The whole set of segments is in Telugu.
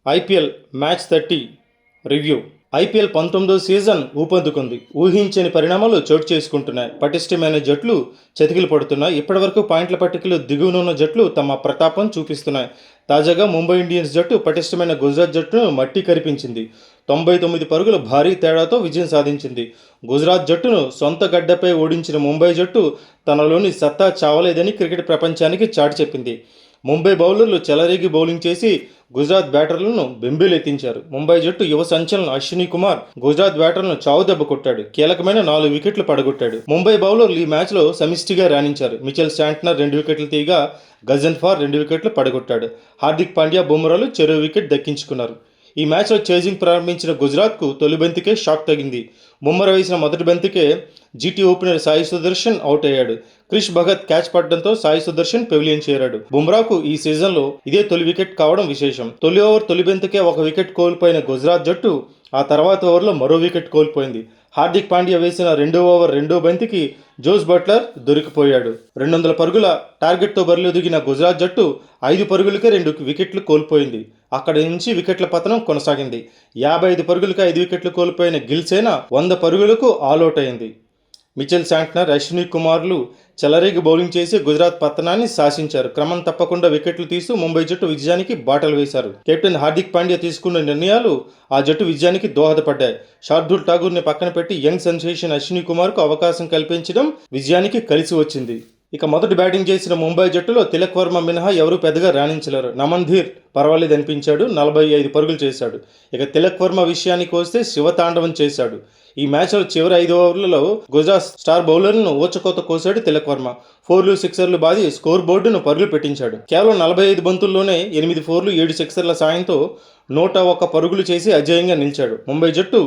IPL match 30 review. ఐపీఎల్ 19వ సీజన్ ఊపందుకుంది. ఊహించని పరిణామాలు చోటు చేసుకుంటున్నాయి. పటిష్టమైన జట్లు చతికిలు పడుతున్నాయి. ఇప్పటివరకు పాయింట్ల పట్టికలో దిగువనున్న జట్లు తమ ప్రతాపం చూపిస్తున్నాయి. తాజాగా ముంబై ఇండియన్స్ జట్టు పటిష్టమైన గుజరాత్ జట్టును మట్టి కరిపించింది. 99 పరుగుల భారీ తేడాతో విజయం సాధించింది. గుజరాత్ జట్టును సొంత గడ్డపై ఓడించిన ముంబై జట్టు తనలోని సత్తా చావలేదని క్రికెట్ ప్రపంచానికి చాటి చెప్పింది. ముంబై బౌలర్లు చెలరేగి బౌలింగ్ చేసి గుజరాత్ బ్యాటర్లను బెంబేలెత్తించారు. ముంబై జట్టు యువ సంచలనం అశ్విని కుమార్ గుజరాత్ బ్యాటర్లను చావుదెబ్బ కొట్టాడు. కీలకమైన 4 వికెట్లు పడగొట్టాడు. ముంబై బౌలర్లు ఈ మ్యాచ్లో సమిష్టిగా రాణించారు. మిచెల్ శాంట్నర్ 2 వికెట్లు తీయగా గజన్ఫార్ 2 వికెట్లు పడగొట్టాడు. హార్దిక్ పాండ్యా, బుమ్రాలు చెరో వికెట్ దక్కించుకున్నారు. ఈ మ్యాచ్లో చేజింగ్ ప్రారంభించిన గుజరాత్కు తొలి బంతికే షాక్ తగింది. బుమ్రా వేసిన మొదటి బంతికే GT opener Sai Sudharsan out అయ్యాడు. క్రిష్ భగత్ క్యాచ్ పడడంతో సాయి సుదర్శన్ పెవిలియన్ చేరాడు. బుమ్రాకు ఈ సీజన్లో ఇదే తొలి వికెట్ కావడం విశేషం. తొలి ఓవర్ తొలి బంతికే 1 వికెట్ కోల్పోయిన గుజరాత్ జట్టు ఆ తర్వాత ఓవర్లో మరో వికెట్ కోల్పోయింది. హార్దిక్ పాండ్యా వేసిన 2వ ఓవర్ 2వ బంతికి జోస్ బట్లర్ దొరికిపోయాడు. 200 పరుగుల టార్గెట్తో బరిలో దిగిన గుజరాత్ జట్టు 5 పరుగులకే 2 వికెట్లు కోల్పోయింది. అక్కడి నుంచి వికెట్ల పతనం కొనసాగింది. 55 పరుగులకి 5 వికెట్లు కోల్పోయిన గిల్ సేన 100 పరుగులకు ఆల్అవుట్ అయింది. మిచెల్ శాంట్నర్, అశ్విని కుమార్లు చెలరేగి బౌలింగ్ చేసి గుజరాత్ పతనాన్ని శాసించారు. క్రమం తప్పకుండా వికెట్లు తీస్తూ ముంబై జట్టు విజయానికి బాటలు వేశారు. కెప్టెన్ హార్దిక్ పాండ్యా తీసుకున్న నిర్ణయాలు ఆ జట్టు విజయానికి దోహదపడ్డాయి. శార్దూల్ ఠాగూర్ని పక్కన పెట్టి యంగ్ సెన్సేషన్ అశ్విని కుమార్కు అవకాశం కల్పించడం విజయానికి కలిసి వచ్చింది. ఇక మొదటి బ్యాటింగ్ చేసిన ముంబై జట్టులో తిలక్ వర్మ మినహా ఎవరూ పెద్దగా రాణించలేరు. నమన్ ధీర్ పర్వాలేదనిపించాడు, 45 పరుగులు చేశాడు. ఇక తిలక్ వర్మ విషయానికి వస్తే శివతాండవం చేశాడు. ఈ మ్యాచ్లో చివరి 5 ఓవర్లలో గుజరాత్ స్టార్ బౌలర్లను ఊచకోత కోశాడు తిలక్ వర్మ. 4లు 6లు బాది స్కోర్ బోర్డును పరుగులు పెట్టించాడు. కేవలం 45 బంతుల్లోనే 8 4లు 7 6ల సాయంతో 101 పరుగులు చేసి అజేయంగా నిలిచాడు. ముంబై జట్టు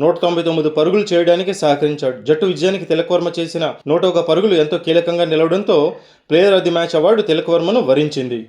199 పరుగులు చేయడానికి సహకరించాడు. జట్టు విజయానికి తిలక్ వర్మ చేసిన 101 పరుగులు ఎంతో కీలకంగా నిలవడంతో player of the match award Tilak వర్మను వరించింది.